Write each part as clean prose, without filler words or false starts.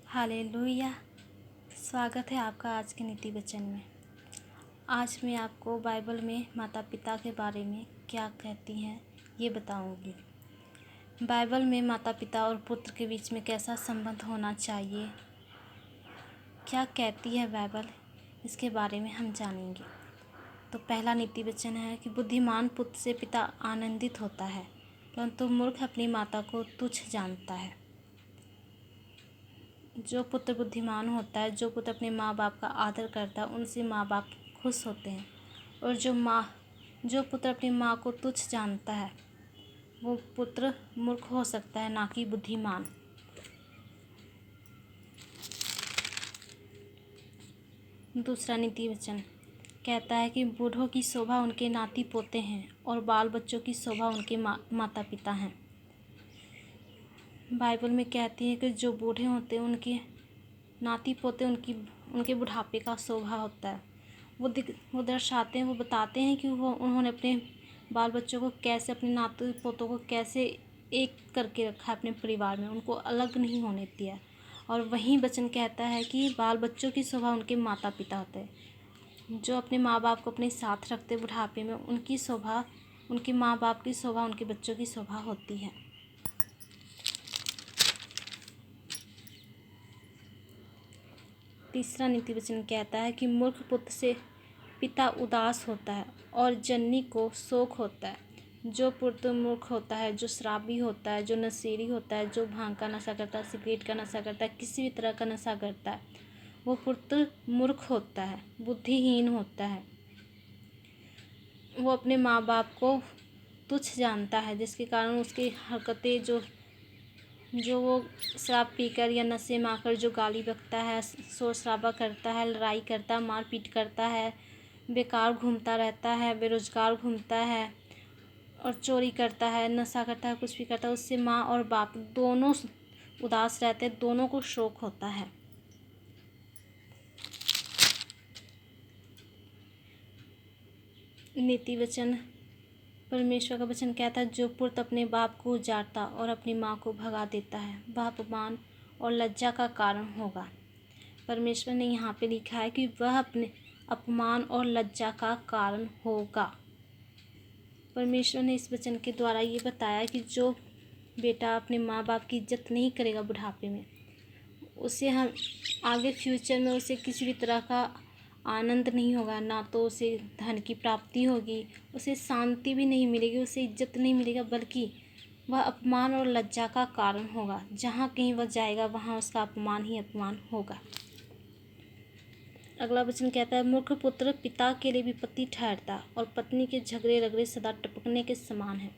Hallelujah. स्वागत है आपका आज के नीति वचन में। आज मैं आपको बाइबल में माता पिता के बारे में क्या कहती हैं ये बताऊंगी। बाइबल में माता पिता और पुत्र के बीच में कैसा संबंध होना चाहिए, क्या कहती है बाइबल, इसके बारे में हम जानेंगे। तो पहला नीति वचन है कि बुद्धिमान पुत्र से पिता आनंदित होता है, परंतु मूर्ख अपनी माता को तुच्छ जानता है। जो पुत्र बुद्धिमान होता है, जो पुत्र अपने माँ बाप का आदर करता है, उनसे माँ बाप खुश होते हैं। और जो पुत्र अपनी माँ को तुच्छ जानता है, वो पुत्र मूर्ख हो सकता है, ना कि बुद्धिमान। दूसरा नीति वचन कहता है कि बूढ़ों की शोभा उनके नाती पोते हैं और बाल बच्चों की शोभा उनके माता पिता हैं। बाइबल में कहती है कि जो बूढ़े होते हैं उनके नाती पोते उनके बुढ़ापे का शोभा होता है। वो दर्शाते हैं, वो बताते हैं कि उन्होंने अपने बाल बच्चों को कैसे, अपने नाती पोतों को कैसे एक करके रखा है अपने परिवार में, उनको अलग नहीं होने दिया। और वही वचन कहता है कि बाल बच्चों की शोभा उनके माता पिता होते हैं। जो अपने माँ बाप को अपने साथ रखते बुढ़ापे में, उनकी शोभा, उनके माँ बाप की शोभा उनके बच्चों की शोभा होती है। तीसरा नीति वचन कहता है कि मूर्ख पुत्र से पिता उदास होता है और जननी को शोक होता है। जो पुत्र मूर्ख होता है, जो शराबी होता है, जो नशेड़ी होता है, जो भांग का नशा करता है, सिगरेट का नशा करता है, किसी भी तरह का नशा करता है, वो पुत्र मूर्ख होता है, बुद्धिहीन होता है। वो अपने माँ बाप को तुच्छ जानता है, जिसके कारण उसकी हरकतें जो वो शराब पीकर या नशे में आकर जो गाली बकता है, शोर शराबा करता है, लड़ाई करता है, मारपीट करता है, बेकार घूमता रहता है, बेरोजगार घूमता है और चोरी करता है, नशा करता है, कुछ भी करता है, उससे माँ और बाप दोनों उदास रहते हैं, दोनों को शोक होता है। नीति वचन, परमेश्वर का वचन कहता है, जो पुत्र अपने बाप को उजाड़ता और अपनी माँ को भगा देता है, वह अपमान और लज्जा का कारण होगा। परमेश्वर ने यहाँ पे लिखा है कि वह अपने अपमान और लज्जा का कारण होगा। परमेश्वर ने इस वचन के द्वारा ये बताया कि जो बेटा अपने माँ बाप की इज्जत नहीं करेगा बुढ़ापे में, उसे हम आगे फ्यूचर में उसे किसी भी तरह का आनंद नहीं होगा, ना तो उसे धन की प्राप्ति होगी, उसे शांति भी नहीं मिलेगी, उसे इज्जत नहीं मिलेगा, बल्कि वह अपमान और लज्जा का कारण होगा। जहाँ कहीं वह जाएगा वहाँ उसका अपमान ही अपमान होगा। अगला वचन कहता है, मूर्ख पुत्र पिता के लिए विपत्ति ठहरता और पत्नी के झगड़े रगड़े सदा टपकने के समान है।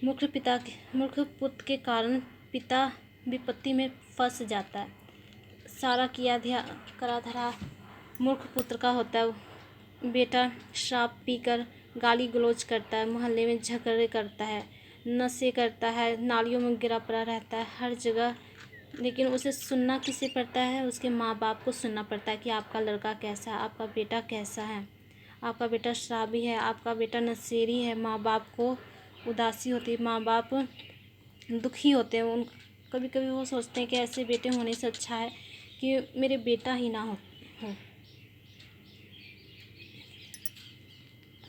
मूर्ख पुत्र के कारण पिता विपत्ति में फंस जाता है। सारा करा धरा मूर्ख पुत्र का होता है। बेटा शराब पीकर गाली गलौज करता है, मोहल्ले में झगड़े करता है, नशे करता है, नालियों में गिरा पड़ा रहता है हर जगह। लेकिन उसे सुनना किसे पड़ता है? उसके माँ बाप को सुनना पड़ता है कि आपका लड़का कैसा है, आपका बेटा कैसा है, आपका बेटा शराबी है, आपका बेटा नशेड़ी है। माँ बाप को उदासी होती है, माँ बाप दुखी होते हैं। कभी कभी वो सोचते हैं कि ऐसे बेटे होने से अच्छा है कि मेरे बेटा ही ना हो।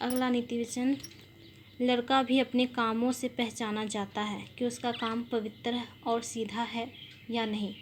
अगला नीति वचन, लड़का भी अपने कामों से पहचाना जाता है कि उसका काम पवित्र और सीधा है या नहीं।